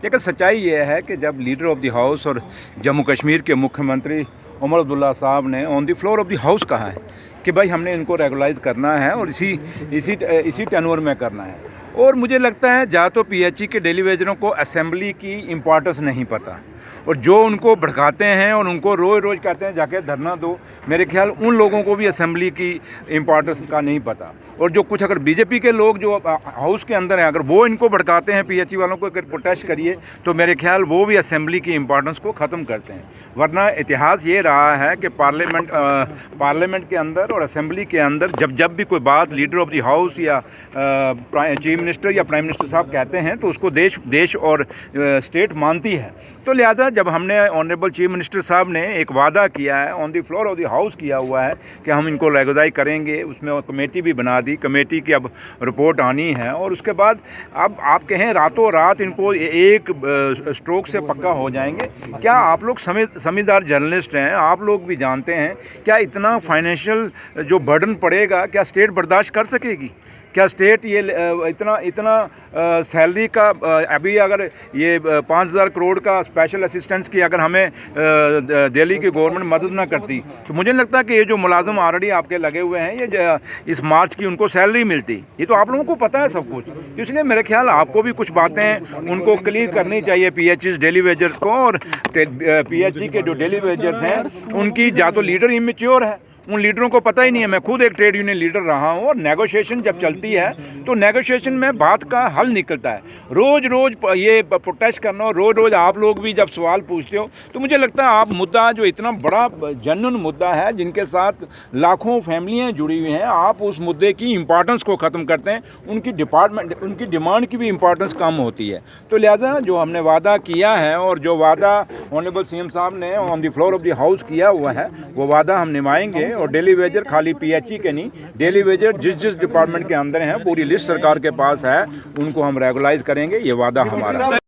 लेकिन सच्चाई ये है कि जब लीडर ऑफ द हाउस और जम्मू कश्मीर के मुख्यमंत्री उमर अब्दुल्ला साहब ने on the floor of the house कहा है कि भाई हमने इनको रेगुलाइज करना है और इसी टेन्योर में करना है। और मुझे लगता है या तो पीएचई के डेली वेजरों को असेंबली की इम्पोर्टेंस नहीं पता, और जो उनको भड़काते हैं और उनको रोज़ रोज़ कहते हैं जाके धरना दो, मेरे ख्याल उन लोगों को भी असेंबली की इम्पोर्टेंस का नहीं पता। और जो कुछ अगर बीजेपी के लोग जो हाउस के अंदर हैं, अगर वो इनको भड़काते हैं पीएचई वालों को अगर प्रोटेस्ट करिए, तो मेरे ख्याल वो भी असेंबली की इम्पोर्टेंस को ख़त्म करते हैं। वरना इतिहास ये रहा है कि पार्लियामेंट के अंदर और असेंबली के अंदर जब भी कोई बात लीडर ऑफ द हाउस या चीफ मिनिस्टर या प्राइम मिनिस्टर साहब कहते हैं तो उसको देश और स्टेट मानती है। तो लिहाजा जब हमने ऑनरेबल चीफ मिनिस्टर साहब ने एक वादा किया है, on the floor of the house किया हुआ है कि हम इनको रेगुलाइज करेंगे, उसमें कमेटी भी बना दी, कमेटी की अब रिपोर्ट आनी है और उसके बाद अब आप कहें रातों रात इनको एक स्ट्रोक से पक्का हो जाएंगे। क्या आप लोग समझदार जर्नलिस्ट हैं, आप लोग भी जानते हैं क्या इतना फाइनेंशियल जो बर्डन पड़ेगा क्या स्टेट बर्दाश्त कर सकेगी? क्या स्टेट ये इतना सैलरी का अभी अगर ये 5,000 करोड़ का स्पेशल असिस्टेंस की अगर हमें दिल्ली की गवर्नमेंट मदद ना करती, तो मुझे नहीं लगता कि ये जो मुलाजिम ऑलरेडी आपके लगे हुए हैं ये इस मार्च की उनको सैलरी मिलती। ये तो आप लोगों को पता है सब कुछ। इसलिए मेरे ख्याल आपको भी कुछ बातें उनको क्लियर करनी चाहिए पीएचई डेली वेजर्स को। और पीएचई के जो डेली वेजर्स हैं उनकी या तो लीडर इमेच्योर है, उन लीडरों को पता ही नहीं है। मैं खुद एक ट्रेड यूनियन लीडर रहा हूँ और नेगोशिएशन जब चलती है तो नेगोशिएशन में बात का हल निकलता है। रोज़ ये प्रोटेस्ट करना, रोज़ आप लोग भी जब सवाल पूछते हो तो मुझे लगता है आप मुद्दा जो इतना बड़ा जेन्युइन मुद्दा है जिनके साथ लाखों फैमिलियाँ जुड़ी हुई हैं, आप उस मुद्दे की इम्पोर्टेंस को ख़त्म करते हैं, उनकी डिमांड की भी इम्पोर्टेंस कम होती है। तो लिहाजा जो हमने वादा किया है और जो वादा ऑनरेबल सीएम साहब ने on the floor of the house किया हुआ है वो वादा हम निभाएंगे। और डेली वेजर खाली पीएचई के नहीं, डेली वेजर जिस डिपार्टमेंट के अंदर हैं पूरी लिस्ट सरकार के पास है, उनको हम रेगुलाइज करेंगे, ये वादा हमारा है।